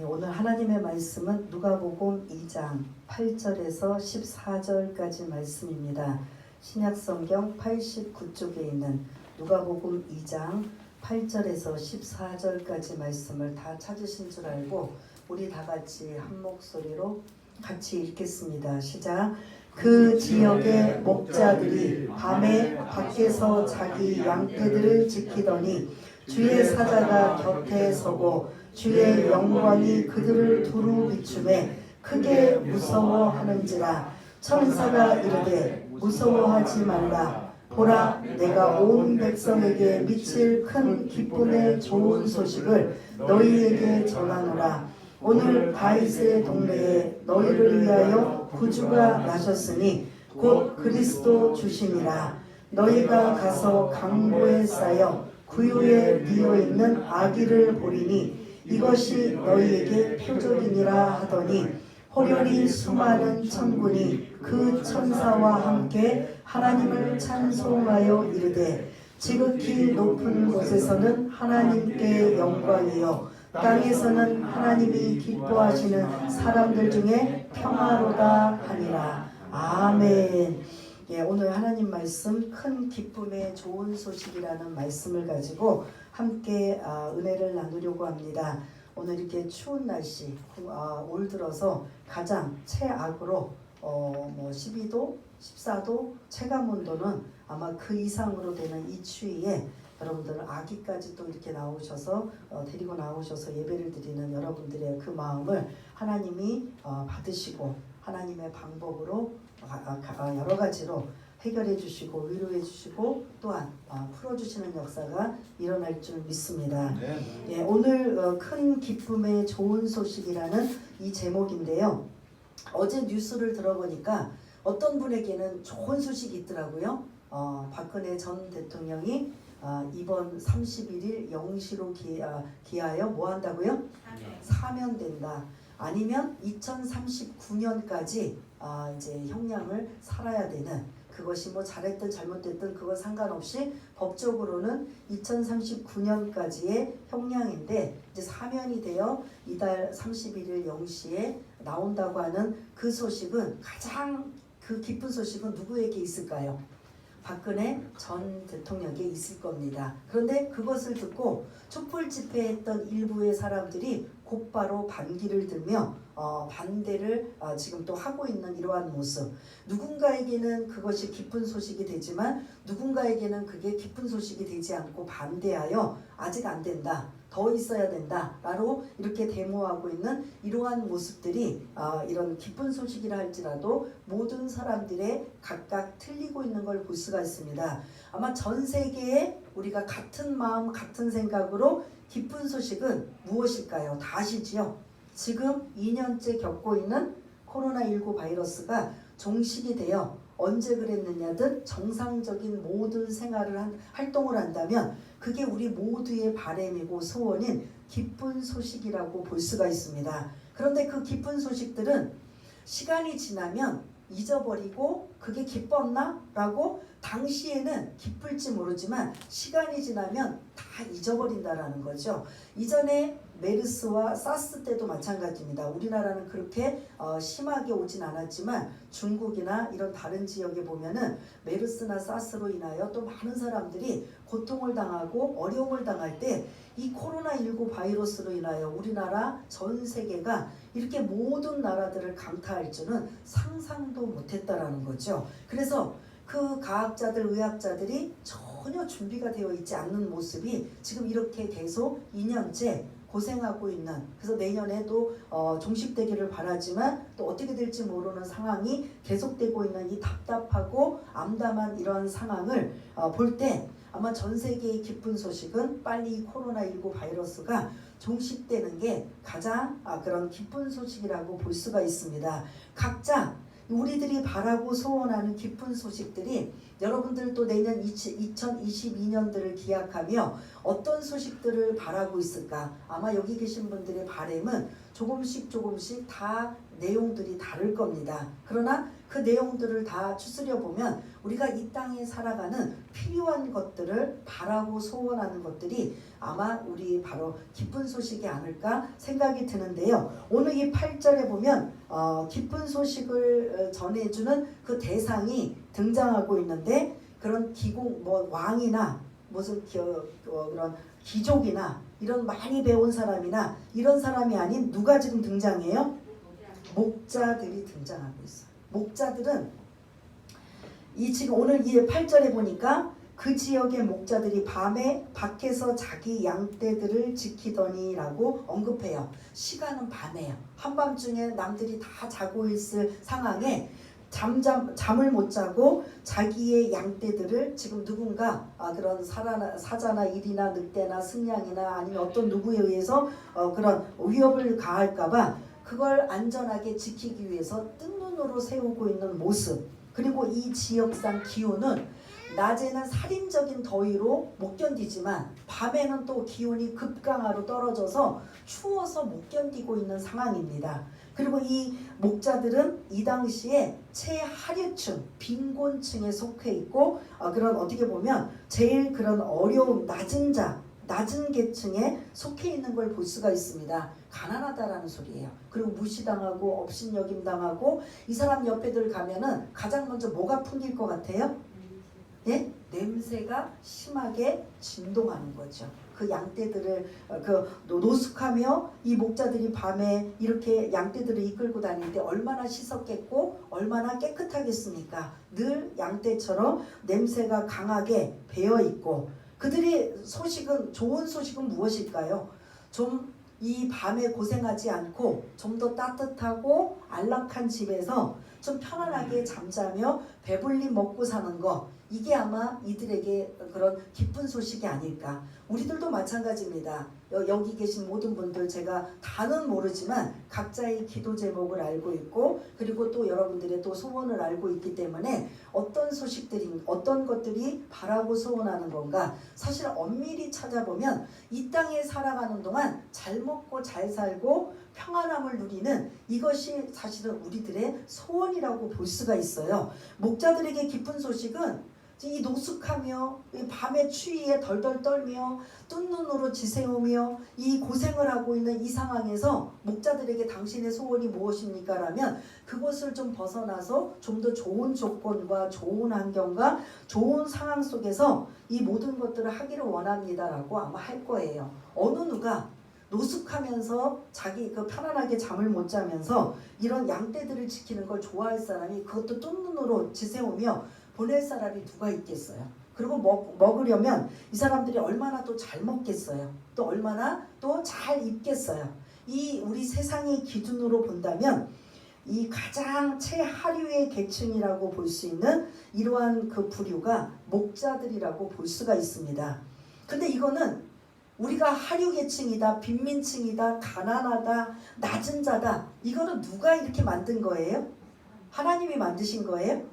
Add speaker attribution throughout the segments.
Speaker 1: 오늘 하나님의 말씀은 누가복음 2장 8절에서 14절까지 말씀입니다. 신약성경 89쪽에 있는 누가복음 2장 8절에서 14절까지 말씀을 다 찾으신 줄 알고 우리 다 같이 한 목소리로 같이 읽겠습니다. 시작. 그 지역의 목자들이 밤에 밖에서 자기 양떼들을 지키더니 주의 사자가 곁에 서고 주의 영광이 그들을 두루 비추매 크게 무서워하는지라. 천사가 이르되 무서워하지 말라. 보라, 내가 온 백성에게 미칠 큰 기쁨의 좋은 소식을 너희에게 전하노라. 오늘 다윗의 동네에 너희를 위하여 구주가 나셨으니 곧 그리스도 주시니라. 너희가 가서 강보에 쌓여 구유에 뉘어있는 아기를 보리니 이것이 너희에게 표적이니라 하더니 호련히 수많은 천군이 그 천사와 함께 하나님을 찬송하여 이르되 지극히 높은 곳에서는 하나님께 영광이요 땅에서는 하나님이 기뻐하시는 사람들 중에 평화로다 하니라. 아멘. 오늘 하나님 말씀 큰 기쁨의 좋은 소식이라는 말씀을 가지고 함께 은혜를 나누려고 합니다. 오늘 이렇게 추운 날씨 올 들어서 가장 최악으로 12도, 14도 체감온도는 아마 그 이상으로 되는 이 추위에 여러분들은 아기까지 또 이렇게 나오셔서 데리고 나오셔서 예배를 드리는 여러분들의 그 마음을 하나님이 받으시고 하나님의 방법으로 여러 가지로 해결해 주시고 위로해 주시고 또한 풀어주시는 역사가 일어날 줄 믿습니다. 네. 오늘 큰 기쁨의 좋은 소식이라는 이 제목인데요. 어제 뉴스를 들어보니까 어떤 분에게는 좋은 소식이 있더라고요. 박근혜 전 대통령이 이번 31일 0시로 기하여 뭐 한다고요? 사면된다. 아니면 2039년까지 이제 형량을 살아야 되는, 그것이 뭐 잘했든 잘못됐든 그건 상관없이 법적으로는 2039년까지의 형량인데 이제 사면이 되어 이달 31일 0시에 나온다고 하는 그 소식은, 가장 그 기쁜 소식은 누구에게 있을까요? 박근혜 전 대통령에게 있을 겁니다. 그런데 그것을 듣고 촛불 집회했던 일부의 사람들이 곧바로 반기를 들며 반대를 지금 또 하고 있는 이러한 모습. 누군가에게는 그것이 기쁜 소식이 되지만 누군가에게는 그게 기쁜 소식이 되지 않고 반대하여 아직 안 된다, 더 있어야 된다 라고 이렇게 데모하고 있는 이러한 모습들이 이런 기쁜 소식이라 할지라도 모든 사람들의 각각 틀리고 있는 걸 볼 수가 있습니다. 아마 전 세계에 우리가 같은 마음 같은 생각으로 기쁜 소식은 무엇일까요? 다 아시지요? 지금 2년째 겪고 있는 코로나19 바이러스가 종식이 되어 언제 그랬느냐든 정상적인 모든 생활을 활동을 한다면 그게 우리 모두의 바람이고 소원인 기쁜 소식이라고 볼 수가 있습니다. 그런데 그 기쁜 소식들은 시간이 지나면 잊어버리고 그게 기뻤나? 라고 당시에는 기쁠지 모르지만 시간이 지나면 다 잊어버린다라는 거죠. 이전에 메르스와 사스 때도 마찬가지입니다. 우리나라는 그렇게 심하게 오진 않았지만 중국이나 이런 다른 지역에 보면은 메르스나 사스로 인하여 또 많은 사람들이 고통을 당하고 어려움을 당할 때 이 코로나19 바이러스로 인하여 우리나라 전 세계가 이렇게 모든 나라들을 강타할 줄은 상상도 못했다라는 거죠. 그래서 그 과학자들, 의학자들이 전혀 준비가 되어 있지 않는 모습이 지금 이렇게 계속 2년째 고생하고 있는, 그래서 내년에도 종식되기를 바라지만 또 어떻게 될지 모르는 상황이 계속되고 있는 이 답답하고 암담한 이런 상황을 볼 때 아마 전 세계의 기쁜 소식은 빨리 이 코로나19 바이러스가 종식되는 게 가장 그런 기쁜 소식이라고 볼 수가 있습니다. 각자 우리들이 바라고 소원하는 기쁜 소식들이 여러분들 또 내년 2022년들을 기약하며 어떤 소식들을 바라고 있을까? 아마 여기 계신 분들의 바람은 조금씩 다 내용들이 다를 겁니다. 그러나 그 내용들을 다 추스려 보면 우리가 이 땅에 살아가는 필요한 것들을 바라고 소원하는 것들이 아마 우리 바로 기쁜 소식이 아닐까 생각이 드는데요. 오늘 이 8절에 보면 기쁜 소식을 전해주는 그 대상이 등장하고 있는데 그런 기공 왕이나 무슨 그런 귀족이나 이런 많이 배운 사람이나 이런 사람이 아닌 누가 지금 등장해요? 목자들이 등장하고 있어요. 목자들은 이 지금 오늘 이 8절에 보니까 그 지역의 목자들이 밤에 밖에서 자기 양떼들을 지키더니라고 언급해요. 시간은 밤에요. 한밤중에 남들이 다 자고 있을 상황에 잠을 못 자고 자기의 양떼들을 지금 누군가 그런 사자나 일이나 늑대나 승냥이나 아니면 어떤 누구에 의해서 그런 위협을 가할까봐 그걸 안전하게 지키기 위해서 뜬 눈으로 세우고 있는 모습. 그리고 이 지역상 기온은 낮에는 살인적인 더위로 못 견디지만 밤에는 또 기온이 급강하로 떨어져서 추워서 못 견디고 있는 상황입니다. 그리고 이 목자들은 이 당시에 최하류층, 빈곤층에 속해 있고 그런 어떻게 보면 제일 그런 어려운 낮은 계층에 속해 있는 걸 볼 수가 있습니다. 가난하다라는 소리예요. 그리고 무시당하고 업신여김당하고 이 사람 옆에들 가면은 가장 먼저 뭐가 풍길 것 같아요? 예? 냄새가 심하게 진동하는 거죠. 그 양떼들을 노숙하며 이 목자들이 밤에 이렇게 양떼들을 이끌고 다닐 때 얼마나 씻었겠고 얼마나 깨끗하겠습니까? 늘 양떼처럼 냄새가 강하게 배어 있고 그들의 좋은 소식은 무엇일까요? 좀 이 밤에 고생하지 않고 좀 더 따뜻하고 안락한 집에서 좀 편안하게 잠자며 배불리 먹고 사는 거 이게 아마 이들에게 그런 기쁜 소식이 아닐까. 우리들도 마찬가지입니다. 여기 계신 모든 분들 제가 다는 모르지만 각자의 기도 제목을 알고 있고 그리고 또 여러분들의 또 소원을 알고 있기 때문에 어떤 것들이 바라고 소원하는 건가. 사실 엄밀히 찾아보면 이 땅에 살아가는 동안 잘 먹고 잘 살고 평안함을 누리는 이것이 사실은 우리들의 소원이라고 볼 수가 있어요. 목자들에게 기쁜 소식은 이 노숙하며 이 밤의 추위에 덜덜 떨며 뜬 눈으로 지새우며 이 고생을 하고 있는 이 상황에서 목자들에게 당신의 소원이 무엇입니까? 라면 그것을 좀 벗어나서 좀 더 좋은 조건과 좋은 환경과 좋은 상황 속에서 이 모든 것들을 하기를 원합니다 라고 아마 할 거예요. 어느 누가 노숙하면서 자기 편안하게 잠을 못 자면서 이런 양떼들을 지키는 걸 좋아할 사람이 그것도 뜬 눈으로 지새우며 보낼 사람이 누가 있겠어요. 그리고 먹으려면 이 사람들이 얼마나 또 잘 먹겠어요. 또 얼마나 또 잘 입겠어요. 이 우리 세상의 기준으로 본다면 이 가장 최하류의 계층이라고 볼 수 있는 이러한 그 부류가 목자들이라고 볼 수가 있습니다. 근데 이거는 우리가 하류 계층이다, 빈민층이다, 가난하다, 낮은 자다 이거는 누가 이렇게 만든 거예요? 하나님이 만드신 거예요?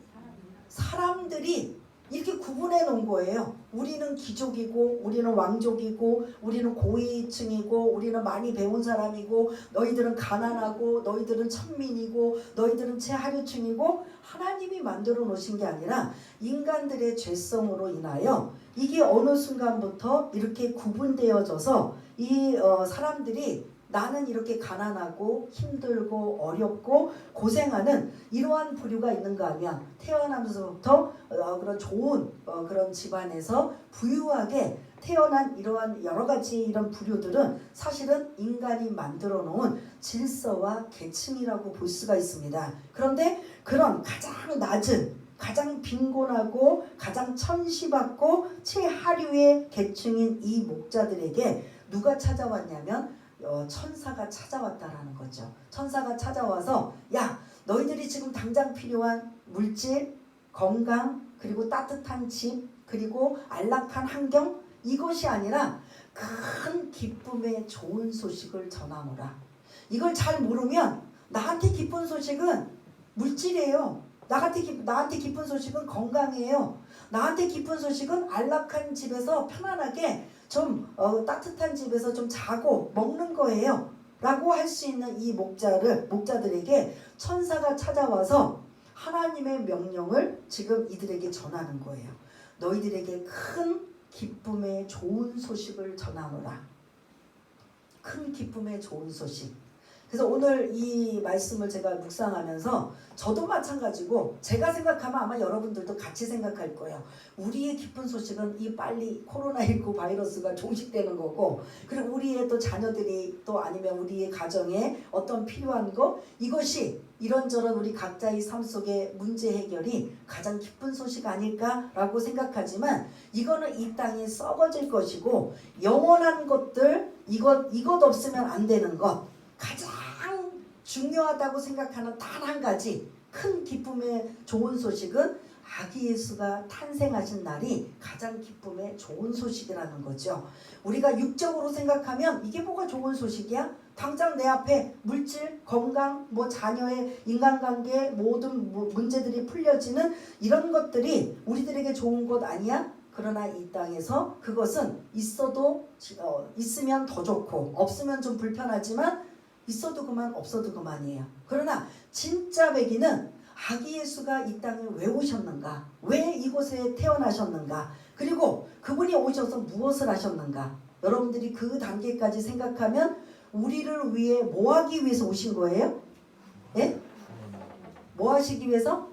Speaker 1: 사람들이 이렇게 구분해 놓은 거예요. 우리는 귀족이고 우리는 왕족이고 우리는 고위층이고 우리는 많이 배운 사람이고 너희들은 가난하고 너희들은 천민이고 너희들은 최하류층이고 하나님이 만들어 놓으신 게 아니라 인간들의 죄성으로 인하여 이게 어느 순간부터 이렇게 구분되어져서 이 사람들이 나는 이렇게 가난하고 힘들고 어렵고 고생하는 이러한 부류가 있는가 하면 태어나면서부터 그런 좋은 그런 집안에서 부유하게 태어난 이러한 여러 가지 이런 부류들은 사실은 인간이 만들어 놓은 질서와 계층이라고 볼 수가 있습니다. 그런데 그런 가장 낮은 가장 빈곤하고 가장 천시받고 최하류의 계층인 이 목자들에게 누가 찾아왔냐면 천사가 찾아왔다라는 거죠. 천사가 찾아와서 야 너희들이 지금 당장 필요한 물질, 건강, 그리고 따뜻한 집, 그리고 안락한 환경 이것이 아니라 큰 기쁨의 좋은 소식을 전하노라. 이걸 잘 모르면 나한테 기쁜 소식은 물질이에요. 나한테 기쁜 소식은 건강이에요. 나한테 기쁜 소식은 안락한 집에서 편안하게 좀 따뜻한 집에서 좀 자고 먹는 거예요. 라고 할 수 있는 이 목자들에게 천사가 찾아와서 하나님의 명령을 지금 이들에게 전하는 거예요. 너희들에게 큰 기쁨의 좋은 소식을 전하노라. 큰 기쁨의 좋은 소식. 그래서 오늘 이 말씀을 제가 묵상하면서 저도 마찬가지고 제가 생각하면 아마 여러분들도 같이 생각할 거예요. 우리의 기쁜 소식은 이 빨리 코로나19 바이러스가 종식되는 거고, 그리고 우리의 또 자녀들이 또 아니면 우리의 가정에 어떤 필요한 거, 이것이 이런저런 우리 각자의 삶 속의 문제 해결이 가장 기쁜 소식 아닐까라고 생각하지만, 이거는 이 땅에 썩어질 것이고 영원한 것들, 이것 없으면 안 되는 것, 가장 중요하다고 생각하는 단 한 가지 큰 기쁨의 좋은 소식은 아기 예수가 탄생하신 날이 가장 기쁨의 좋은 소식이라는 거죠. 우리가 육적으로 생각하면 이게 뭐가 좋은 소식이야? 당장 내 앞에 물질, 건강, 자녀의 인간관계 모든 문제들이 풀려지는 이런 것들이 우리들에게 좋은 것 아니야? 그러나 이 땅에서 그것은 있으면 더 좋고 없으면 좀 불편하지만 있어도 그만 없어도 그만이에요. 그러나 진짜 배기는 아기 예수가 이 땅에 왜 오셨는가? 왜 이곳에 태어나셨는가? 그리고 그분이 오셔서 무엇을 하셨는가? 여러분들이 그 단계까지 생각하면 우리를 위해 뭐 하기 위해서 오신 거예요? 예? 뭐 하시기 위해서?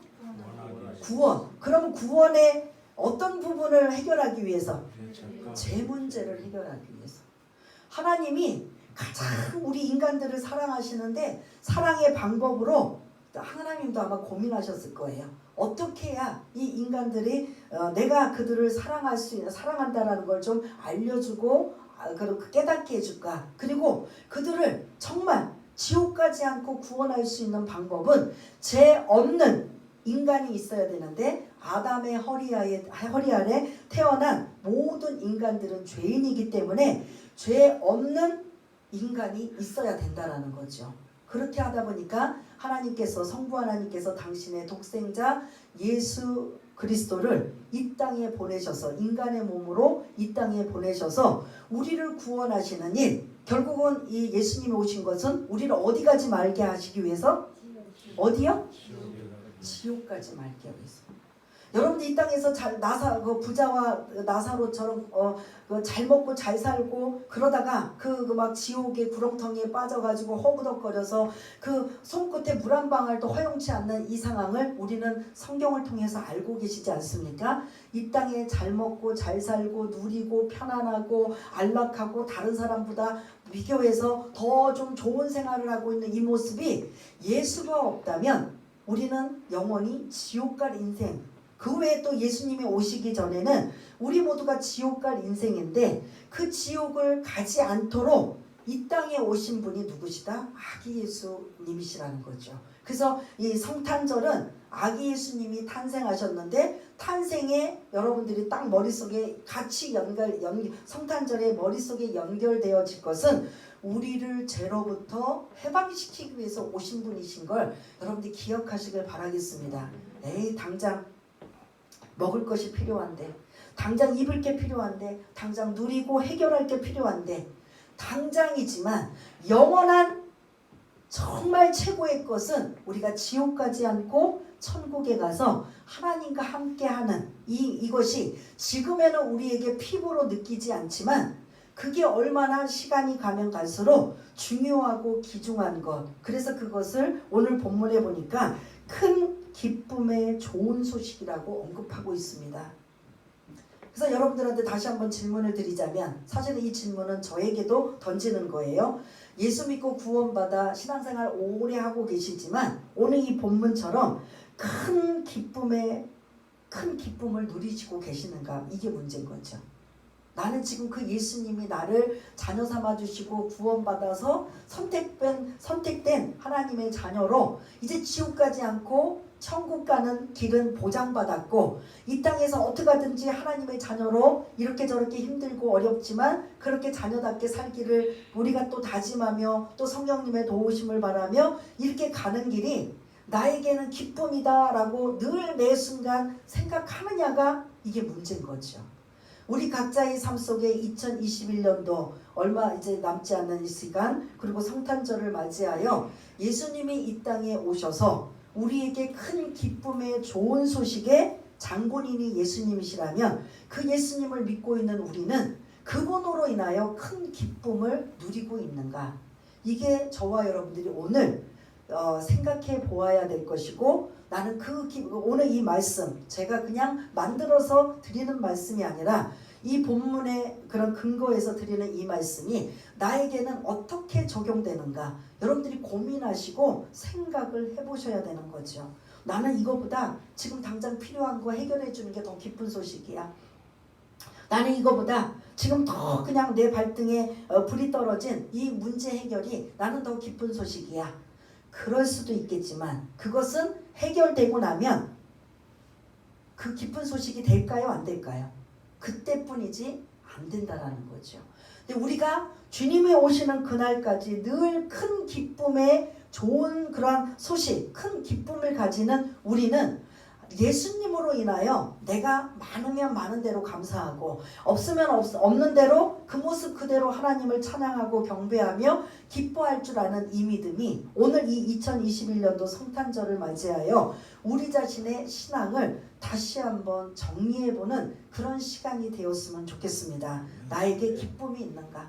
Speaker 1: 구원. 그럼 구원의 어떤 부분을 해결하기 위해서? 제 문제를 해결하기 위해서. 하나님이 가장 우리 인간들을 사랑하시는데 사랑의 방법으로 하나님도 아마 고민하셨을 거예요. 어떻게 해야 이 인간들이 내가 그들을 사랑한다라는 걸 좀 알려주고 그리고 깨닫게 해줄까. 그리고 그들을 정말 지옥 가지 않고 구원할 수 있는 방법은 죄 없는 인간이 있어야 되는데 아담의 허리 아래 태어난 모든 인간들은 죄인이기 때문에 죄 없는 인간이 있어야 된다라는 거죠. 그렇게 하다 보니까 성부 하나님께서 당신의 독생자 예수 그리스도를 이 땅에 보내셔서 인간의 몸으로 이 땅에 보내셔서 우리를 구원하시는 일, 결국은 이 예수님이 오신 것은 우리를 어디 가지 말게 하시기 위해서? 어디요? 지옥까지 말게 위해서. 여러분들 이 땅에서 부자와 나사로처럼 잘 먹고 잘 살고 그러다가 막 지옥의 구렁텅이에 빠져가지고 허우덕거려서 그 손끝에 물 한 방울도 허용치 않는 이 상황을 우리는 성경을 통해서 알고 계시지 않습니까? 이 땅에 잘 먹고 잘 살고 누리고 편안하고 안락하고 다른 사람보다 비교해서 더 좀 좋은 생활을 하고 있는 이 모습이 예수가 없다면 우리는 영원히 지옥 갈 인생, 그 외에 또 예수님이 오시기 전에는 우리 모두가 지옥 갈 인생인데 그 지옥을 가지 않도록 이 땅에 오신 분이 누구시다? 아기 예수님이시라는 거죠. 그래서 이 성탄절은 아기 예수님이 탄생하셨는데 탄생에 여러분들이 딱 머릿속에 같이 성탄절에 머릿속에 연결되어질 것은 우리를 죄로부터 해방시키기 위해서 오신 분이신 걸 여러분들이 기억하시길 바라겠습니다. 당장 먹을 것이 필요한데, 당장 입을 게 필요한데, 당장 누리고 해결할 게 필요한데, 당장이지만 영원한 정말 최고의 것은 우리가 지옥 가지 않고 천국에 가서 하나님과 함께하는 이것이 지금에는 우리에게 피부로 느끼지 않지만 그게 얼마나 시간이 가면 갈수록 중요하고 귀중한 것. 그래서 그것을 오늘 본문에 보니까 큰 기쁨의 좋은 소식이라고 언급하고 있습니다. 그래서 여러분들한테 다시 한번 질문을 드리자면, 사실은 이 질문은 저에게도 던지는 거예요. 예수 믿고 구원받아 신앙생활 오래 하고 계시지만 오늘 이 본문처럼 큰 기쁨을 누리시고 계시는가? 이게 문제인 거죠. 나는 지금 그 예수님이 나를 자녀 삼아주시고 구원받아서 선택된 하나님의 자녀로 이제 지옥 가지 않고 천국 가는 길은 보장받았고 이 땅에서 어떻게 하든지 하나님의 자녀로 이렇게 저렇게 힘들고 어렵지만 그렇게 자녀답게 살기를 우리가 또 다짐하며 또 성령님의 도우심을 바라며 이렇게 가는 길이 나에게는 기쁨이다 라고 늘 매 순간 생각하느냐가 이게 문제인 거죠. 우리 각자의 삶 속에 2021년도 얼마 이제 남지 않는 이 시간, 그리고 성탄절을 맞이하여 예수님이 이 땅에 오셔서 우리에게 큰 기쁨의 좋은 소식의 장본인이 예수님이시라면, 그 예수님을 믿고 있는 우리는 그분으로 인하여 큰 기쁨을 누리고 있는가? 이게 저와 여러분들이 오늘 생각해 보아야 될 것이고, 나는 오늘 이 말씀 제가 그냥 만들어서 드리는 말씀이 아니라 이 본문의 그런 근거에서 드리는 이 말씀이 나에게는 어떻게 적용되는가, 여러분들이 고민하시고 생각을 해보셔야 되는 거죠. 나는 이거보다 지금 당장 필요한 거 해결해 주는 게 더 기쁜 소식이야. 나는 이거보다 지금 더 그냥 내 발등에 불이 떨어진 이 문제 해결이 나는 더 기쁜 소식이야. 그럴 수도 있겠지만 그것은 해결되고 나면 그 기쁜 소식이 될까요? 안 될까요? 그때뿐이지 안 된다라는 거죠. 근데 우리가 주님이 오시는 그날까지 늘 큰 기쁨의 좋은 그러한 소식, 큰 기쁨을 가지는 우리는 예수님으로 인하여 내가 많으면 많은 대로 감사하고 없으면 없는 대로 그 모습 그대로 하나님을 찬양하고 경배하며 기뻐할 줄 아는 이 믿음이 오늘 이 2021년도 성탄절을 맞이하여 우리 자신의 신앙을 다시 한번 정리해보는 그런 시간이 되었으면 좋겠습니다. 나에게 기쁨이 있는가?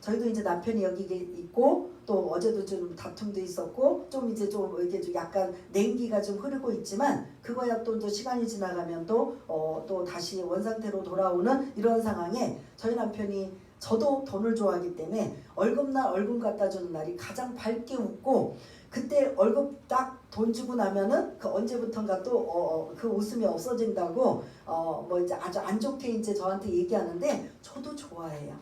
Speaker 1: 저희도 이제 남편이 여기 있고 또 어제도 좀 다툼도 있었고 좀 이제 좀 이게 좀 약간 냉기가 좀 흐르고 있지만 그거야 또 시간이 지나가면 또 다시 원상태로 돌아오는 이런 상황에 저희 남편이, 저도 돈을 좋아하기 때문에 월급날 월급 갖다 주는 날이 가장 밝게 웃고, 그때 월급 딱 돈 주고 나면은 그 언제부턴가 또 그 웃음이 없어진다고 뭐 이제 아주 안 좋게 이제 저한테 얘기하는데 저도 좋아해요.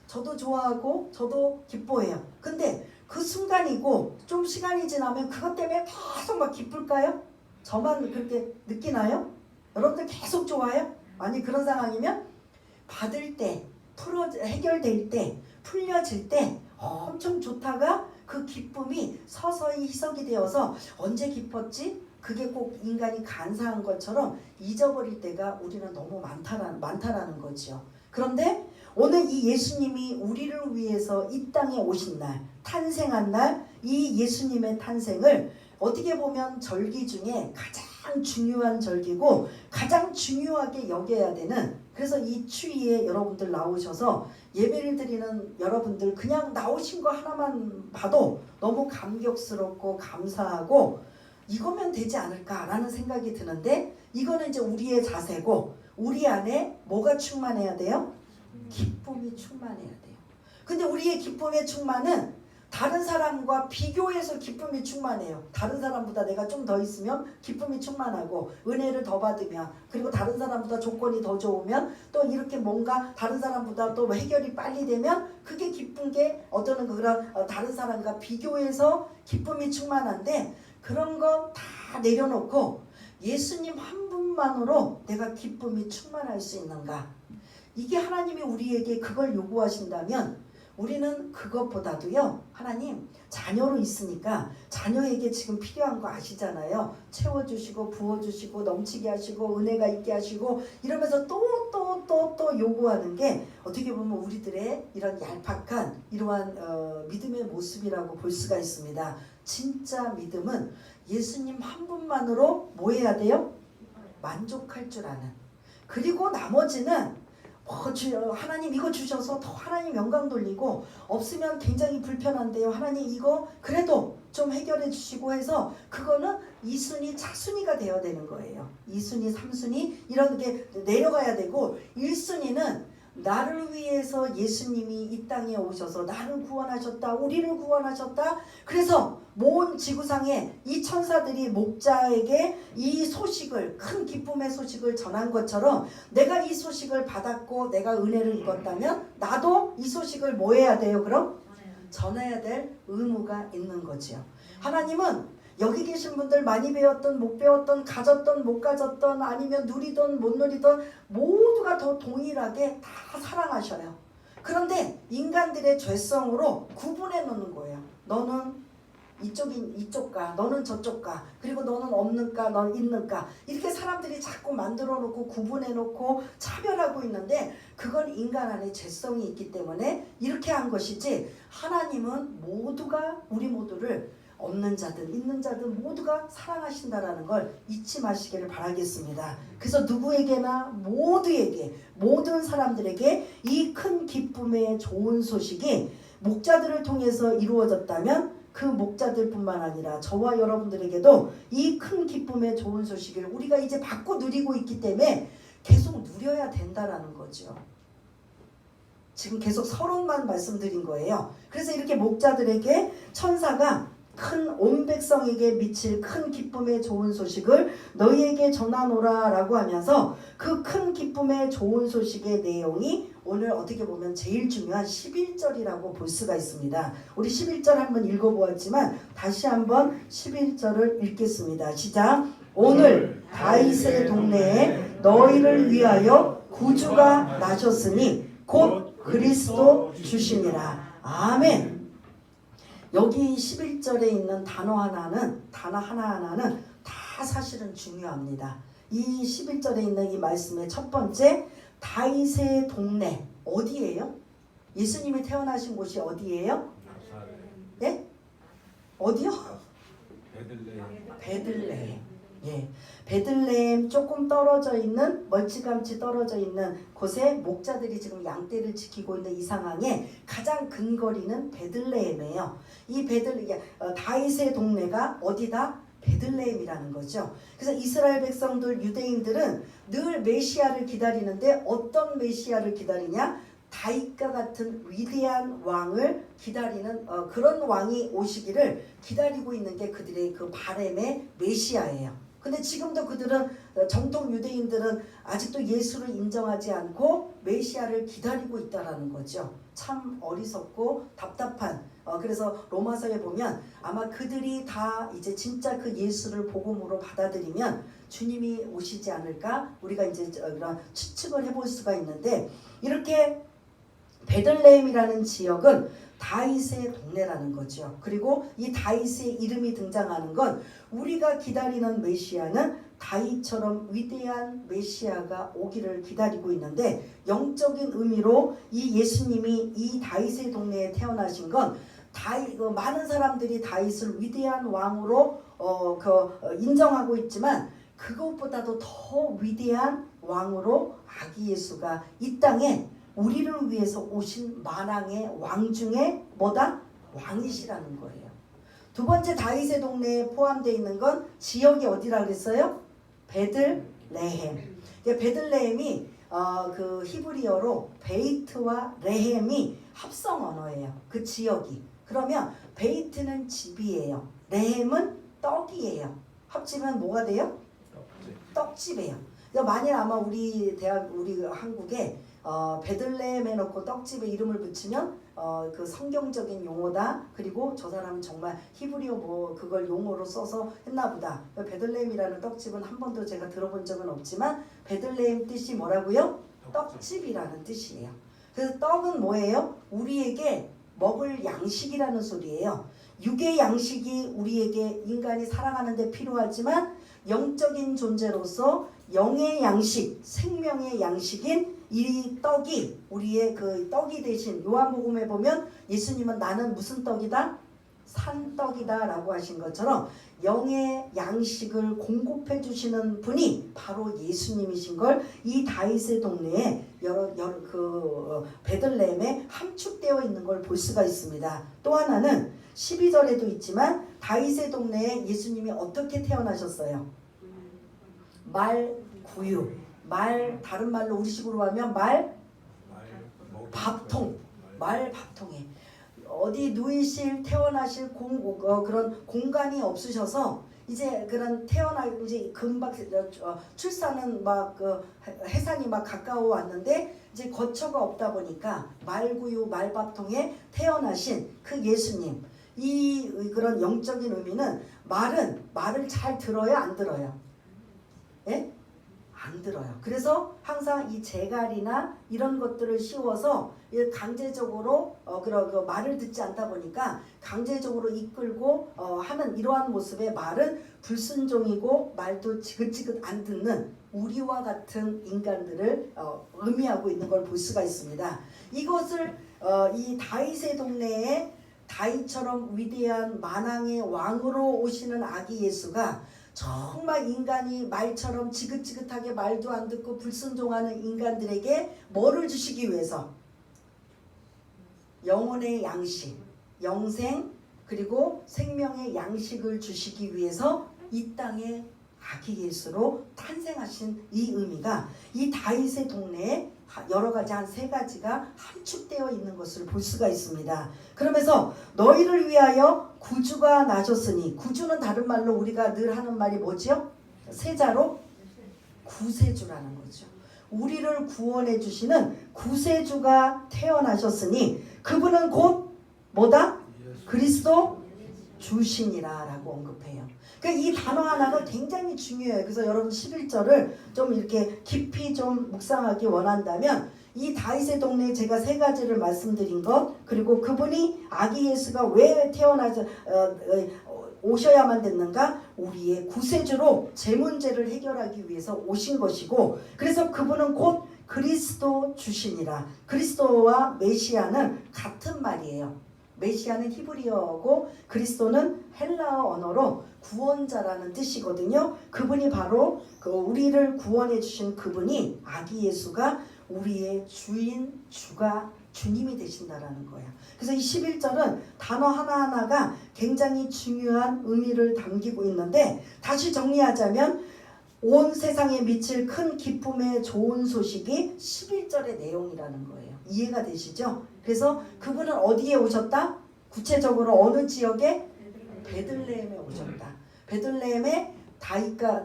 Speaker 1: 저도 좋아하고 저도 기뻐해요. 근데 그 순간이고 좀 시간이 지나면 그것 때문에 계속 막 기쁠까요? 저만 그렇게 느끼나요? 여러분들 계속 좋아요? 아니, 그런 상황이면 받을 때, 해결될 때, 풀려질 때 엄청 좋다가 그 기쁨이 서서히 희석이 되어서 언제 기뻤지? 그게 꼭 인간이 간사한 것처럼 잊어버릴 때가 우리는 너무 많다라는 거죠. 그런데 오늘 이 예수님이 우리를 위해서 이 땅에 오신 날, 탄생한 날, 이 예수님의 탄생을 어떻게 보면 절기 중에 가장 중요한 절기고 가장 중요하게 여겨야 되는, 그래서 이 추위에 여러분들 나오셔서 예배를 드리는 여러분들 그냥 나오신 거 하나만 봐도 너무 감격스럽고 감사하고 이거면 되지 않을까라는 생각이 드는데, 이거는 이제 우리의 자세고 우리 안에 뭐가 충만해야 돼요? 기쁨이 충만해야 돼요. 근데 우리의 기쁨의 충만은 다른 사람과 비교해서 기쁨이 충만해요. 다른 사람보다 내가 좀 더 있으면 기쁨이 충만하고 은혜를 더 받으면, 그리고 다른 사람보다 조건이 더 좋으면 또 이렇게 뭔가 다른 사람보다 또 해결이 빨리 되면 그게 기쁜 게 어떤 그런 다른 사람과 비교해서 기쁨이 충만한데, 그런 거 다 내려놓고 예수님 한 분만으로 내가 기쁨이 충만할 수 있는가? 이게 하나님이 우리에게 그걸 요구하신다면 우리는 그것보다도요, 하나님 자녀로 있으니까 자녀에게 지금 필요한 거 아시잖아요. 채워주시고 부어주시고 넘치게 하시고 은혜가 있게 하시고 이러면서 또 요구하는 게 어떻게 보면 우리들의 이런 얄팍한 이러한 믿음의 모습이라고 볼 수가 있습니다. 진짜 믿음은 예수님 한 분만으로 뭐 해야 돼요? 만족할 줄 아는. 그리고 나머지는 하나님 이거 주셔서 더 하나님 영광 돌리고, 없으면 굉장히 불편한데요, 하나님 이거 그래도 좀 해결해 주시고 해서 그거는 2순위 차순위가 되어야 되는 거예요. 2순위 3순위 이런 게 내려가야 되고, 1순위는 나를 위해서 예수님이 이 땅에 오셔서 나를 구원하셨다, 우리를 구원하셨다. 그래서 모든 지구상에 이 천사들이 목자에게 이 소식을, 큰 기쁨의 소식을 전한 것처럼 내가 이 소식을 받았고 내가 은혜를 입었다면 나도 이 소식을 뭐 해야 돼요? 그럼? 전해야 될 의무가 있는 거죠. 하나님은 여기 계신 분들 많이 배웠던 못 배웠던, 가졌던 못 가졌던, 아니면 누리던 못 누리던 모두가 더 동일하게 다 사랑하셔요. 그런데 인간들의 죄성으로 구분해 놓는 거예요. 너는 이쪽 가, 너는 저쪽 가, 그리고 너는 없는가, 넌 있는가, 이렇게 사람들이 자꾸 만들어 놓고 구분해 놓고 차별하고 있는데 그건 인간 안에 죄성이 있기 때문에 이렇게 한 것이지, 하나님은 모두가, 우리 모두를 없는 자든 있는 자든 모두가 사랑하신다라는 걸 잊지 마시기를 바라겠습니다. 그래서 누구에게나 모두에게, 모든 사람들에게 이 큰 기쁨의 좋은 소식이 목자들을 통해서 이루어졌다면 그 목자들뿐만 아니라 저와 여러분들에게도 이 큰 기쁨의 좋은 소식을 우리가 이제 받고 누리고 있기 때문에 계속 누려야 된다라는 거죠. 지금 계속 서론만 말씀드린 거예요. 그래서 이렇게 목자들에게 천사가 온 백성에게 미칠 큰 기쁨의 좋은 소식을 너희에게 전하노라 라고 하면서 그 큰 기쁨의 좋은 소식의 내용이 오늘 어떻게 보면 제일 중요한 11절이라고 볼 수가 있습니다. 우리 11절 한번 읽어보았지만 다시 한번 11절을 읽겠습니다. 시작. 오늘 다윗의 동네에 너희를 위하여 구주가 나셨으니 곧 그리스도 주시니라. 아멘. 여기 11절에 있는 단어 하나하나는 다 사실은 중요합니다. 이 11절에 있는 이 말씀의 첫 번째, 다윗의 동네 어디예요? 예수님이 태어나신 곳이 어디예요? 예? 어디요? 베들레헴. 예, 베들레헴 조금 떨어져 있는, 멀찌감치 떨어져 있는 곳에 목자들이 지금 양떼를 지키고 있는 이 상황에 가장 근거리는 베들레헴이에요. 이 다윗의 동네가 어디다? 베들레헴이라는 거죠. 그래서 이스라엘 백성들, 유대인들은 늘 메시아를 기다리는데 어떤 메시아를 기다리냐? 다윗과 같은 위대한 왕을 기다리는 그런 왕이 오시기를 기다리고 있는 게 그들의 그 바램의 메시아예요. 근데 지금도 그들은, 정통 유대인들은 아직도 예수를 인정하지 않고 메시아를 기다리고 있다라는 거죠. 참 어리석고 답답한, 그래서 로마서에 보면 아마 그들이 다 이제 진짜 그 예수를 복음으로 받아들이면 주님이 오시지 않을까, 우리가 이제 그런 추측을 해볼 수가 있는데, 이렇게 베들레헴이라는 지역은 다윗의 동네라는 거죠. 그리고 이 다윗의 이름이 등장하는 건 우리가 기다리는 메시아는 다윗처럼 위대한 메시아가 오기를 기다리고 있는데, 영적인 의미로 이 예수님이 이 다윗의 동네에 태어나신 건 많은 사람들이 다윗을 위대한 왕으로 인정하고 있지만 그것보다도 더 위대한 왕으로 아기 예수가 이 땅에 우리를 위해서 오신 만왕의 왕 중에 뭐다? 왕이시라는 거예요. 두 번째, 다윗의 동네에 포함되어 있는 건 지역이 어디라고 그랬어요? 베들레헴. 베들레헴이 그 히브리어로 베이트와 레헴이 합성 언어예요. 그 지역이. 그러면 베이트는 집이에요. 레헴은 떡이에요. 합치면 뭐가 돼요? 떡집이에요. 만일 아마 우리 한국에 베들레헴 해놓고 떡집에 이름을 붙이면 그 성경적인 용어다. 그리고 저 사람은 정말 히브리어 그걸 용어로 써서 했나보다. 베들레헴이라는 떡집은 한 번도 제가 들어본 적은 없지만 베들레헴 뜻이 뭐라고요? 떡집이라는 뜻이에요. 그래서 떡은 뭐예요? 우리에게 먹을 양식이라는 소리예요. 육의 양식이 우리에게 인간이 살아가는 데 필요하지만 영적인 존재로서 영의 양식, 생명의 양식인 이 떡이 우리의 그 떡이 되신, 요한복음에 보면 예수님은 나는 무슨 떡이다? 산떡이다 라고 하신 것처럼 영의 양식을 공급해 주시는 분이 바로 예수님이신 걸 이 다윗의 동네에 베들레헴에 함축되어 있는 걸 볼 수가 있습니다. 또 하나는 12절에도 있지만 다윗의 동네에 예수님이 어떻게 태어나셨어요? 말구유. 다른 말로 우리식으로 하면 말밥통에 어디 누이실, 태어나실 그런 공간이 없으셔서 이제 그런 이제 금방 출산은 해산이 가까워 왔는데 이제 거처가 없다 보니까 말구유, 말밥통에 태어나신 그 예수님, 이 그런 영적인 의미는 말을 잘 들어요, 안 들어요? 예? 안 들어요. 그래서 항상 이 재갈이나 이런 것들을 씌워서 강제적으로 그런 말을 듣지 않다 보니까 강제적으로 이끌고 하는 이러한 모습의 말은 불순종이고 말도 지긋지긋 안 듣는 우리와 같은 인간들을 의미하고 있는 걸 볼 수가 있습니다. 이것을 이 다윗의 동네에 다윗처럼 위대한 만왕의 왕으로 오시는 아기 예수가 정말 인간이 말처럼 지긋지긋하게 말도 안 듣고 불순종하는 인간들에게 뭐를 주시기 위해서? 영혼의 양식, 영생 그리고 생명의 양식을 주시기 위해서 이 땅에 아기 예수로 탄생하신 이 의미가 이 다윗의 동네에 여러 가지 한 세 가지가 함축되어 있는 것을 볼 수가 있습니다. 그러면서 너희를 위하여 구주가 나셨으니, 구주는 다른 말로 우리가 늘 하는 말이 뭐죠? 세자로 구세주라는 거죠. 우리를 구원해 주시는 구세주가 태어나셨으니 그분은 곧 뭐다? 그리스도 주시니라 라고 언급해요. 그러니까 이 단어 하나가 굉장히 중요해요. 그래서 여러분 11절을 좀 이렇게 깊이 좀 묵상하기 원한다면 이 다윗의 동네에 제가 세 가지를 말씀드린 것, 그리고 그분이 아기 예수가 왜 태어나서 오셔야만 됐는가? 우리의 구세주로 제 문제를 해결하기 위해서 오신 것이고, 그래서 그분은 곧 그리스도 주시니라. 그리스도와 메시아는 같은 말이에요. 메시아는 히브리어고 그리스도는 헬라어 언어로 구원자라는 뜻이거든요. 그분이 바로 우리를 구원해 주신 그분이 아기 예수가 우리의 주인, 주가 주님이 되신다라는 거예요. 그래서 이 11절은 단어 하나하나가 굉장히 중요한 의미를 담기고 있는데, 다시 정리하자면 온 세상에 미칠 큰 기쁨의 좋은 소식이 11절의 내용이라는 거예요. 이해가 되시죠? 그래서 그분은 어디에 오셨다? 구체적으로 어느 지역에? 베들레헴에 오셨다. 베들레헴에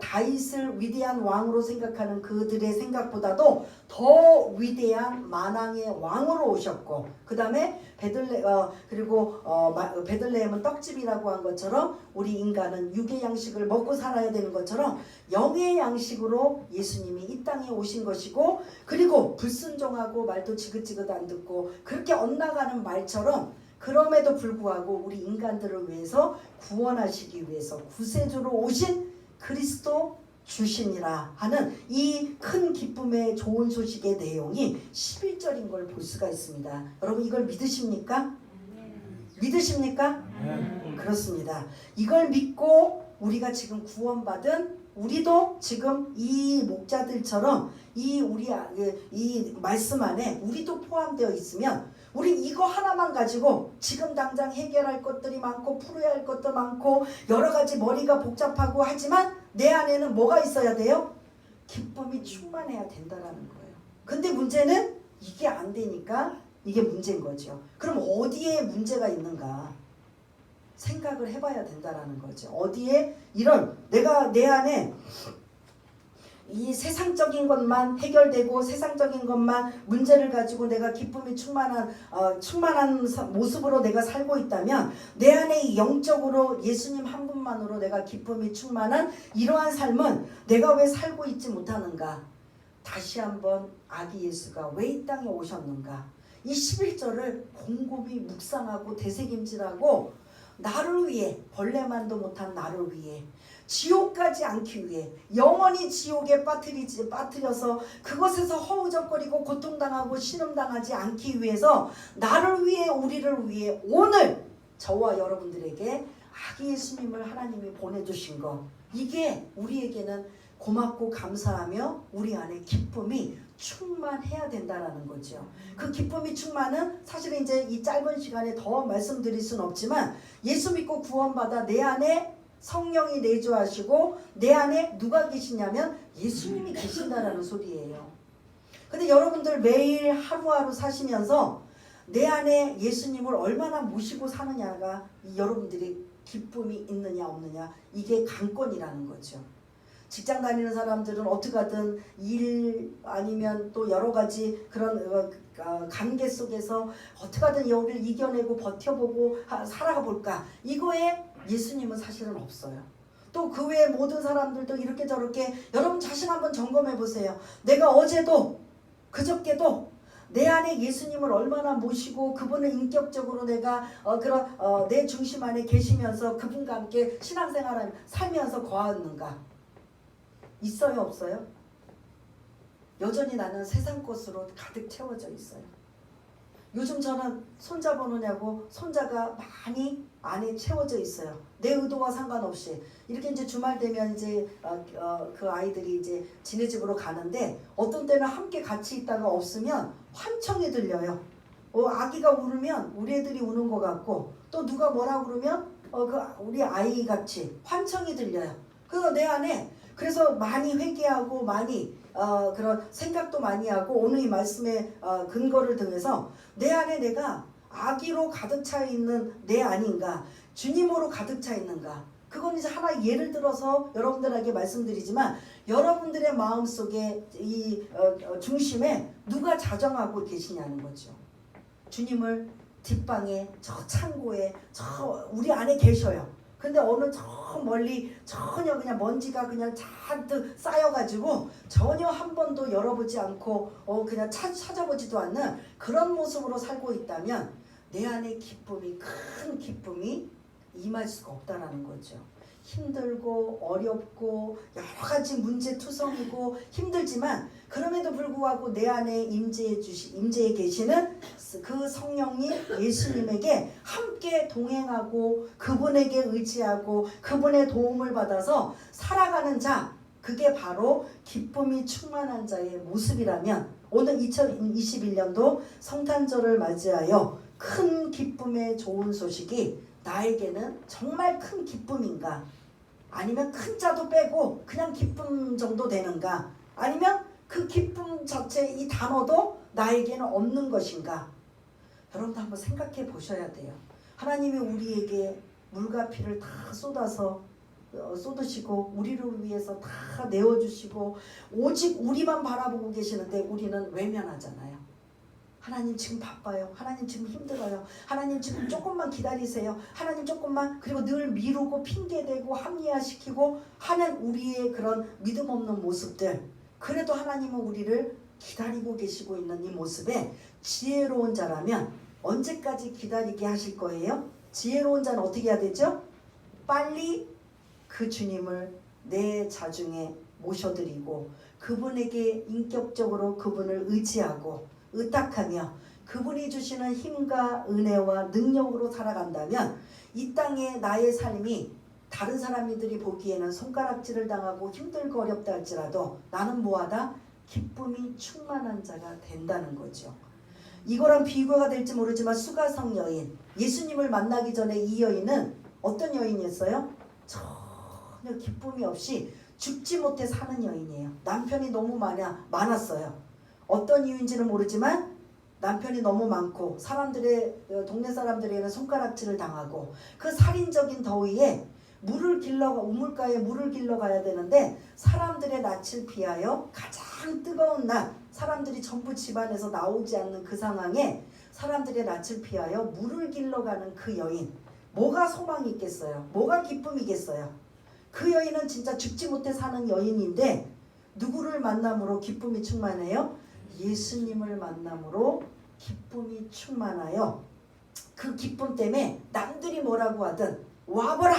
Speaker 1: 다윗을 위대한 왕으로 생각하는 그들의 생각보다도 더 위대한 만왕의 왕으로 오셨고, 그 다음에 베들레헴은 떡집이라고 한 것처럼 우리 인간은 육의 양식을 먹고 살아야 되는 것처럼 영의 양식으로 예수님이 이 땅에 오신 것이고, 그리고 불순종하고 말도 지긋지긋 안 듣고 그렇게 엇나가는 말처럼 그럼에도 불구하고 우리 인간들을 위해서 구원하시기 위해서 구세주로 오신 그리스도 주시니라 하는 이 큰 기쁨의 좋은 소식의 내용이 11절인 걸 볼 수가 있습니다. 여러분 이걸 믿으십니까? 믿으십니까? 그렇습니다. 이걸 믿고 우리가 지금 구원받은 우리도 지금 이 목자들처럼 이 말씀 안에 우리도 포함되어 있으면 우리 이거 하나만 가지고 지금 당장 해결할 것들이 많고 풀어야 할 것도 많고 여러 가지 머리가 복잡하고 하지만 내 안에는 뭐가 있어야 돼요? 기쁨이 충만해야 된다라는 거예요. 근데 문제는 이게 안 되니까 이게 문제인 거죠. 그럼 어디에 문제가 있는가? 생각을 해봐야 된다라는 거죠. 어디에 이런 내가 내 안에 이 세상적인 것만 해결되고 세상적인 것만 문제를 가지고 내가 기쁨이 충만한 모습으로 내가 살고 있다면 내 안에 영적으로 예수님 한 분만으로 내가 기쁨이 충만한 이러한 삶은 내가 왜 살고 있지 못하는가? 다시 한번 아기 예수가 왜 이 땅에 오셨는가? 이 11절을 곰곰이 묵상하고 되새김질하고 나를 위해, 벌레만도 못한 나를 위해, 지옥 가지 않기 위해, 영원히 지옥에 빠뜨려서 그것에서 허우적거리고 고통당하고 신음당하지 않기 위해서 나를 위해, 우리를 위해 오늘 저와 여러분들에게 아기 예수님을 하나님이 보내주신 것, 이게 우리에게는 고맙고 감사하며 우리 안에 기쁨이 충만해야 된다라는 거죠. 그 기쁨이 충만은 사실은 이제 이 짧은 시간에 더 말씀드릴 수는 없지만 예수 믿고 구원받아 내 안에 성령이 내주하시고 내 안에 누가 계시냐면 예수님이 계신다라는 소리예요. 근데 여러분들 매일 하루하루 사시면서 내 안에 예수님을 얼마나 모시고 사느냐가 여러분들이 기쁨이 있느냐 없느냐, 이게 관건이라는 거죠. 직장 다니는 사람들은 어떻게 하든 일 아니면 또 여러 가지 그런 관계 속에서 어떻게 하든 여기를 이겨내고 버텨보고 살아가 볼까, 이거에 예수님은 사실은 없어요. 또 그 외에 모든 사람들도 이렇게 저렇게. 여러분 자신 한번 점검해 보세요. 내가 어제도 그저께도 내 안에 예수님을 얼마나 모시고 그분을 인격적으로 내가 내 중심 안에 계시면서 그분과 함께 신앙생활을 살면서 거하는가? 있어요, 없어요? 여전히 나는 세상 것으로 가득 채워져 있어요. 요즘 저는 손자 보느냐고 손자가 많이 안에 채워져 있어요. 내 의도와 상관없이. 이렇게 이제 주말 되면 이제 그 아이들이 이제 지네 집으로 가는데 어떤 때는 함께 같이 있다가 없으면 환청이 들려요. 아기가 울면 우리 애들이 우는 것 같고, 또 누가 뭐라 그러면 우리 아이 같이 환청이 들려요. 그래서 내 안에 그래서 많이 회개하고 많이 그런 생각도 많이 하고 오늘 이 말씀의 근거를 등해서 내 안에 내가 아기로 가득 차 있는 내 아닌가, 주님으로 가득 차 있는가. 그건 이제 하나 예를 들어서 여러분들에게 말씀드리지만, 여러분들의 마음속에 이 중심에 누가 자정하고 계시냐는 거죠. 주님을 뒷방에 저 창고에 저 우리 안에 계셔요. 근데 어느 저 멀리 전혀 그냥 먼지가 그냥 잔뜩 쌓여가지고 전혀 한 번도 열어보지 않고 그냥 찾아보지도 않는 그런 모습으로 살고 있다면 내 안에 기쁨이, 큰 기쁨이 임할 수가 없다라는 거죠. 힘들고 어렵고 여러 가지 문제투성이고 힘들지만 그럼에도 불구하고 내 안에 임재해 계시는 그 성령님 예수님에게 함께 동행하고 그분에게 의지하고 그분의 도움을 받아서 살아가는 자, 그게 바로 기쁨이 충만한 자의 모습이라면 오늘 2021년도 성탄절을 맞이하여 큰 기쁨의 좋은 소식이 나에게는 정말 큰 기쁨인가? 아니면 큰 자도 빼고 그냥 기쁨 정도 되는가? 아니면 그 기쁨 자체 이 단어도 나에게는 없는 것인가? 여러분도 한번 생각해 보셔야 돼요. 하나님이 우리에게 물과 피를 다 쏟으시고 우리를 위해서 다 내어주시고 오직 우리만 바라보고 계시는데 우리는 외면하잖아요. 하나님 지금 바빠요. 하나님 지금 힘들어요. 하나님 지금 조금만 기다리세요. 하나님 조금만. 그리고 늘 미루고 핑계대고 합리화시키고 하는 우리의 그런 믿음 없는 모습들. 그래도 하나님은 우리를 기다리고 계시고 있는 이 모습에 지혜로운 자라면 언제까지 기다리게 하실 거예요? 지혜로운 자는 어떻게 해야 되죠? 빨리 그 주님을 내 자중에 모셔드리고 그분에게 인격적으로 그분을 의지하고 의탁하며 그분이 주시는 힘과 은혜와 능력으로 살아간다면 이 땅에 나의 삶이 다른 사람들이 보기에는 손가락질을 당하고 힘들고 어렵다 할지라도 나는 뭐하다? 기쁨이 충만한 자가 된다는 거죠. 이거랑 비교가 될지 모르지만 수가성 여인, 예수님을 만나기 전에 이 여인은 어떤 여인이었어요? 전혀 기쁨이 없이 죽지 못해 사는 여인이에요. 남편이 너무 많았어요. 어떤 이유인지는 모르지만 남편이 너무 많고 동네 사람들에게는 손가락질을 당하고 그 살인적인 더위에 우물가에 물을 길러 가야 되는데 사람들의 낯을 피하여 가장 뜨거운 낮, 사람들이 전부 집안에서 나오지 않는 그 상황에 사람들의 낯을 피하여 물을 길러 가는 그 여인, 뭐가 소망이 있겠어요? 뭐가 기쁨이겠어요? 그 여인은 진짜 죽지 못해 사는 여인인데 누구를 만남으로 기쁨이 충만해요? 예수님을 만남으로 기쁨이 충만하여 그 기쁨 때문에 남들이 뭐라고 하든 와보라!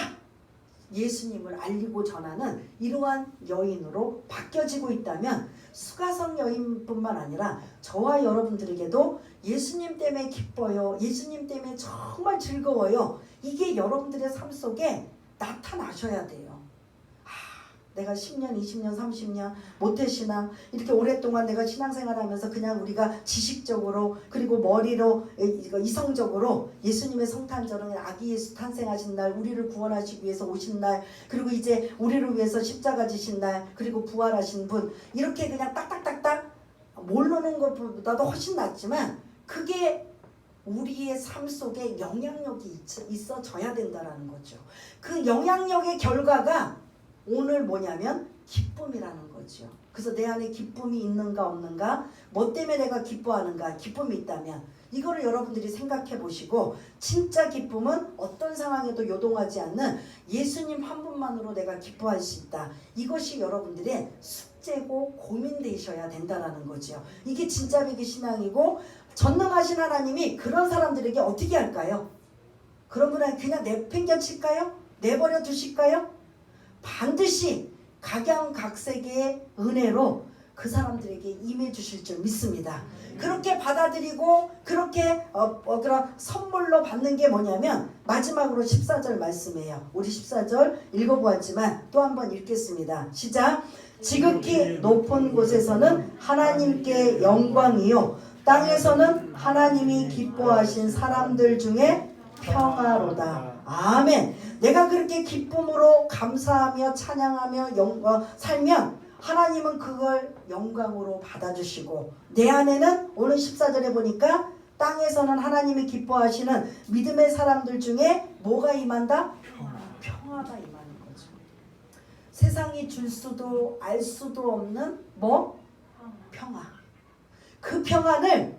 Speaker 1: 예수님을 알리고 전하는 이러한 여인으로 바뀌어지고 있다면 수가성 여인뿐만 아니라 저와 여러분들에게도 예수님 때문에 기뻐요. 예수님 때문에 정말 즐거워요. 이게 여러분들의 삶 속에 나타나셔야 돼요. 내가 10년, 20년, 30년 모태신앙 이렇게 오랫동안 내가 신앙생활하면서 그냥 우리가 지식적으로 그리고 머리로 이성적으로 예수님의 성탄절은 아기 예수 탄생하신 날, 우리를 구원하시기 위해서 오신 날, 그리고 이제 우리를 위해서 십자가 지신 날, 그리고 부활하신 분, 이렇게 그냥 딱딱딱딱 모르는 것보다도 훨씬 낫지만 그게 우리의 삶 속에 영향력이 있어져야 된다는 거죠. 그 영향력의 결과가 오늘 뭐냐면 기쁨이라는 거죠. 그래서 내 안에 기쁨이 있는가 없는가, 뭐 때문에 내가 기뻐하는가, 기쁨이 있다면 이거를 여러분들이 생각해 보시고 진짜 기쁨은 어떤 상황에도 요동하지 않는 예수님 한 분만으로 내가 기뻐할 수 있다. 이것이 여러분들의 숙제고 고민되셔야 된다라는 거죠. 이게 진짜 배기 신앙이고 전능하신 하나님이 그런 사람들에게 어떻게 할까요? 그런 분한테 그냥 내팽겨칠까요? 내버려 두실까요? 반드시 각양각색의 은혜로 그 사람들에게 임해 주실 줄 믿습니다. 그렇게 받아들이고 그렇게 그런 선물로 받는 게 뭐냐면 마지막으로 14절 말씀이에요. 우리 14절 읽어보았지만 또 한번 읽겠습니다. 시작. 지극히 높은 곳에서는 하나님께 영광이요 땅에서는 하나님이 기뻐하신 사람들 중에 평화로다. 아멘. 내가 그렇게 기쁨으로 감사하며 찬양하며 살면 하나님은 그걸 영광으로 받아주시고 내 안에는 오늘 14절에 보니까 땅에서는 하나님이 기뻐하시는 믿음의 사람들 중에 뭐가 임한다? 평화가 임하는 거죠. 세상이 줄 수도 알 수도 없는 평화. 그 평안을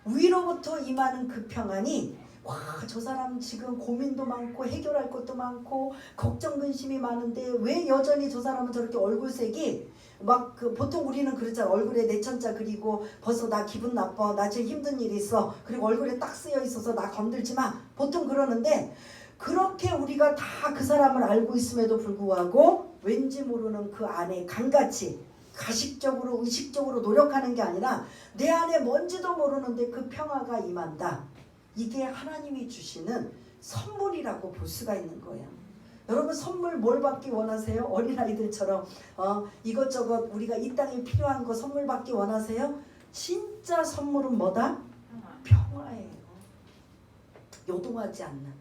Speaker 1: 위로부터 임하는 그 평안이 와, 저 사람 지금 고민도 많고 해결할 것도 많고 걱정 근심이 많은데 왜 여전히 저 사람은 저렇게 얼굴색이 막 보통 우리는 그렇잖아. 얼굴에 내천자 그리고 벌써 나 기분 나빠. 나 지금 힘든 일이 있어. 그리고 얼굴에 딱 쓰여 있어서 나 건들지 마. 보통 그러는데 그렇게 우리가 다 그 사람을 알고 있음에도 불구하고 왠지 모르는 그 안에 강같이 가식적으로 의식적으로 노력하는 게 아니라 내 안에 뭔지도 모르는데 그 평화가 임한다. 이게 하나님이 주시는 선물이라고 볼 수가 있는 거예요. 여러분 선물 뭘 받기 원하세요? 어린아이들처럼 이것저것 우리가 이 땅에 필요한 거 선물 받기 원하세요? 진짜 선물은 뭐다? 평화예요. 요동하지 않는,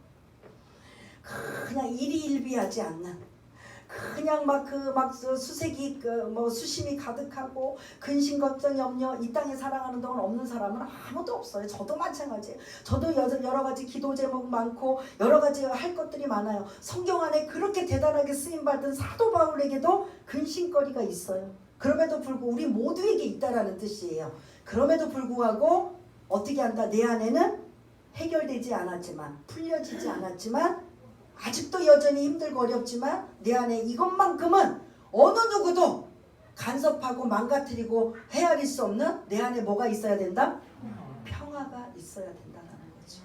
Speaker 1: 그냥 일희일비하지 않는, 그냥 막 수색이 수심이 가득하고 근심 걱정 염려 이 땅에 살아가는 동안 없는 사람은 아무도 없어요. 저도 마찬가지예요. 저도 여러 가지 기도 제목 많고 여러 가지 할 것들이 많아요. 성경 안에 그렇게 대단하게 쓰임 받은 사도 바울에게도 근심거리가 있어요. 그럼에도 불구하고 우리 모두에게 있다라는 뜻이에요. 그럼에도 불구하고 어떻게 한다? 내 안에는 해결되지 않았지만 풀려지지 않았지만 아직도 여전히 힘들고 어렵지만 내 안에 이것만큼은 어느 누구도 간섭하고 망가뜨리고 헤아릴 수 없는 내 안에 뭐가 있어야 된다? 평화가 있어야 된다는 거죠.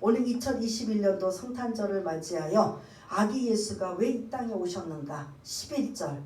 Speaker 1: 오늘 2021년도 성탄절을 맞이하여 아기 예수가 왜 이 땅에 오셨는가? 11절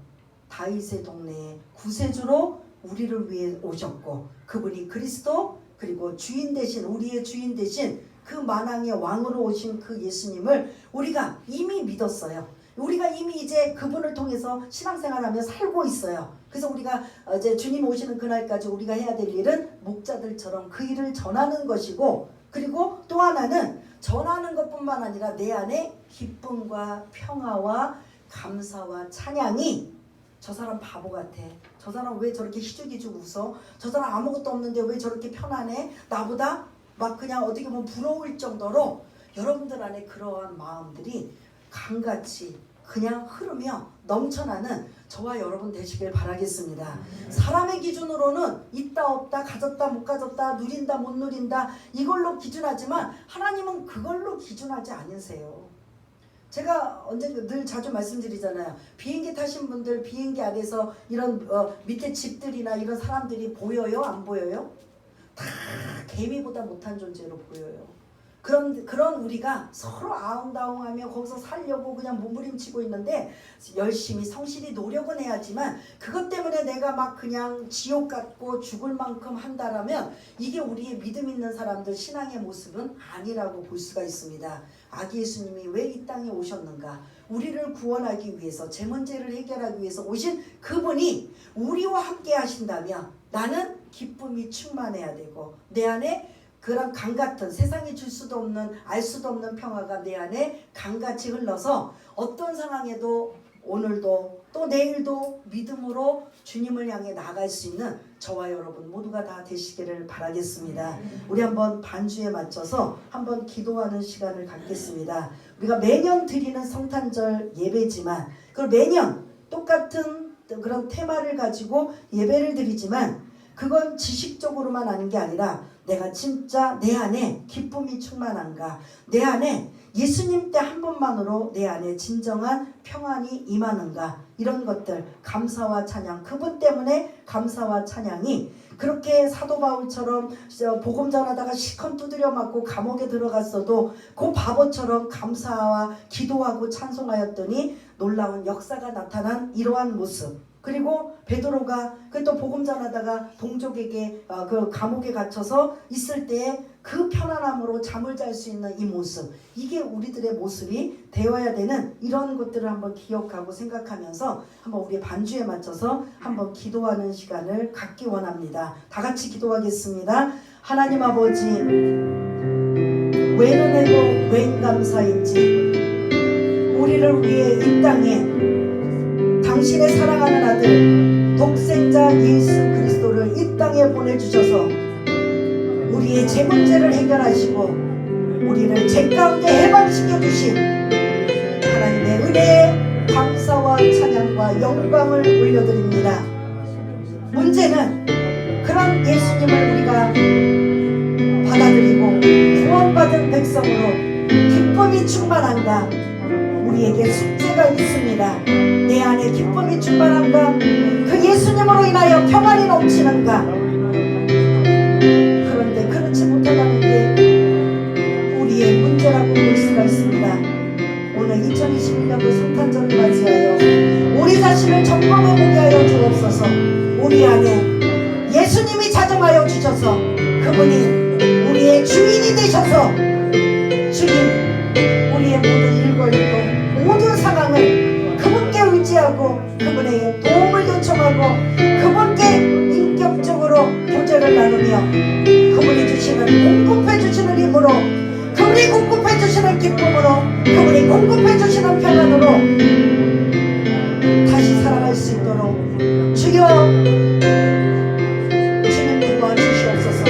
Speaker 1: 다윗의 동네에 구세주로 우리를 위해 오셨고 그분이 그리스도 그리고 주인 대신 우리의 주인 대신 그 만왕의 왕으로 오신 그 예수님을 우리가 이미 믿었어요. 우리가 이미 이제 그분을 통해서 신앙생활하며 살고 있어요. 그래서 우리가 이제 주님 오시는 그날까지 우리가 해야 될 일은 목자들처럼 그 일을 전하는 것이고 그리고 또 하나는 전하는 것뿐만 아니라 내 안에 기쁨과 평화와 감사와 찬양이 저 사람 바보 같아. 저 사람 왜 저렇게 희죽희죽 웃어? 저 사람 아무것도 없는데 왜 저렇게 편안해? 나보다 막 그냥 어떻게 보면 부러울 정도로 여러분들 안에 그러한 마음들이 강같이 그냥 흐르며 넘쳐나는 저와 여러분 되시길 바라겠습니다. 사람의 기준으로는 있다 없다 가졌다 못 가졌다 누린다 못 누린다 이걸로 기준하지만 하나님은 그걸로 기준하지 않으세요. 제가 언제 늘 자주 말씀드리잖아요. 비행기 타신 분들 비행기 안에서 이런 밑에 집들이나 이런 사람들이 보여요? 안 보여요? 다 개미보다 못한 존재로 보여요. 그런 우리가 서로 아웅다웅하며 거기서 살려고 그냥 몸부림치고 있는데 열심히 성실히 노력은 해야지만 그것 때문에 내가 막 그냥 지옥 같고 죽을 만큼 한다라면 이게 우리의 믿음 있는 사람들 신앙의 모습은 아니라고 볼 수가 있습니다. 아기 예수님이 왜 이 땅에 오셨는가? 우리를 구원하기 위해서 제 문제를 해결하기 위해서 오신 그분이 우리와 함께 하신다면 나는 기쁨이 충만해야 되고 내 안에 그런 강같은 세상이 줄 수도 없는 알 수도 없는 평화가 내 안에 강같이 흘러서 어떤 상황에도 오늘도 또 내일도 믿음으로 주님을 향해 나아갈 수 있는 저와 여러분 모두가 다 되시기를 바라겠습니다. 우리 한번 반주에 맞춰서 한번 기도하는 시간을 갖겠습니다. 우리가 매년 드리는 성탄절 예배지만 그걸 매년 똑같은 그런 테마를 가지고 예배를 드리지만 그건 지식적으로만 하는 게 아니라 내가 진짜 내 안에 기쁨이 충만한가, 내 안에 예수님 때 한 번만으로 내 안에 진정한 평안이 임하는가, 이런 것들, 감사와 찬양, 그분 때문에 감사와 찬양이, 그렇게 사도 바울처럼 복음 전하다가 시컨 두드려 맞고 감옥에 들어갔어도 그 바보처럼 감사와 기도하고 찬송하였더니 놀라운 역사가 나타난 이러한 모습. 그리고 베드로가 또 복음 전하다가 동족에게 그 감옥에 갇혀서 있을 때에 그 편안함으로 잠을 잘 수 있는 이 모습, 이게 우리들의 모습이 되어야 되는, 이런 것들을 한번 기억하고 생각하면서 한번 우리 반주에 맞춰서 한번 기도하는 시간을 갖기 원합니다. 다 같이 기도하겠습니다. 하나님 아버지, 웬 은혜고 웬 감사인지 우리를 위해 이 땅에 당신의 사랑하는 아들 독생자 예수 그리스도를 이 땅에 보내주셔서 우리의 죄 문제를 해결하시고 우리를 죄 가운데 해방시켜 주신 하나님의 은혜에 감사와 찬양과 영광을 올려드립니다. 문제는 그런 예수님을 우리가 받아들이고 구원받은 백성으로 기쁨이 충만한가, 우리에게 숙제가 있습니다. 내 안에 기쁨이 충만한가, 그 예수님으로 인하여 평안이 넘치는가. 그런데 그렇지 못하다는 게 우리의 문제라고 볼 수가 있습니다. 오늘 2021년도 성탄절을 맞이하여 우리 자신을 점검해보게 하여 주옵소서. 우리 안에 예수님이 자정하여 주셔서 그분이 우리의 주인이 되셔서, 주님, 우리의 모든 일거리고 모든 상황을 그분께 의지하고 그분의 도움을 요청하고 그분께 인격적으로 교제를 나누며 그분이 주시는, 공급해 주시는 힘으로, 그분이 공급해 주시는 기쁨으로, 그분이 공급해 주시는 평안으로 다시 살아갈 수 있도록 주여 주님 도와주시옵소서.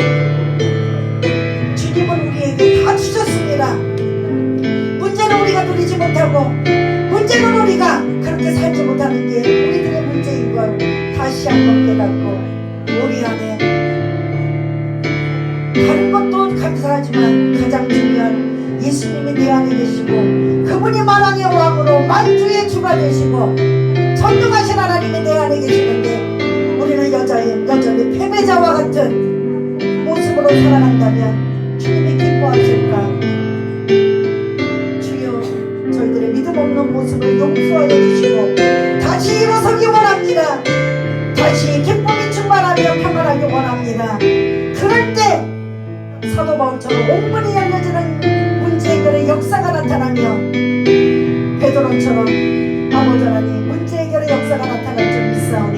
Speaker 1: 주님은 우리에게 다 주셨습니다. 문제는 우리가 누리지 못하고, 문제는 우리가 그렇게 살지 못하는 게 우리들의 문제인 걸 다시 한번 깨닫고, 우리 안에 다른 것도 감사하지만 가장 중요한 예수님이 내 안에 계시고 그분이 만왕의 왕으로 만주의 주가 되시고 전능하신 하나님이 내 안에 계시는데 우리는 여전히 패배자와 같은 모습으로 살아간다면 주님이 기뻐하실까? 주여, 저희들의 믿음 없는 모습을 용서하여 주시고 다시 일어서기 원합니다. 다시 기쁨이 충만하며 평안하기 원합니다. 그럴 때 사도 바울처럼 온문이 열려지는 문제 해결의 역사가 나타나며 베드로처럼 아버지 하나님 문제 해결의 역사가 나타날 줄 믿사오니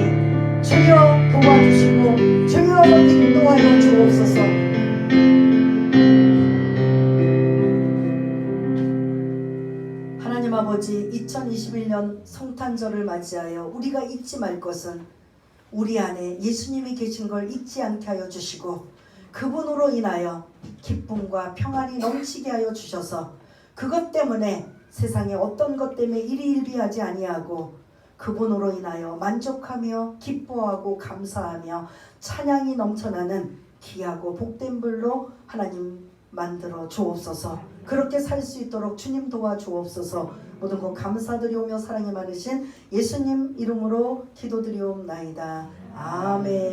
Speaker 1: 주여 도와주시고 주여 인도하여 주옵소서. 하나님 아버지, 2021년 성탄절을 맞이하여 우리가 잊지 말 것은 우리 안에 예수님이 계신 걸 잊지 않게 하여 주시고 그분으로 인하여 기쁨과 평안이 넘치게 하여 주셔서 그것 때문에 세상에 어떤 것 때문에 일희일비하지 아니하고 그분으로 인하여 만족하며 기뻐하고 감사하며 찬양이 넘쳐나는 귀하고 복된 불로 하나님 만들어 주옵소서. 그렇게 살 수 있도록 주님 도와주옵소서. 모든 것 감사드리오며 사랑이 많으신 예수님 이름으로 기도드리옵나이다. 아멘.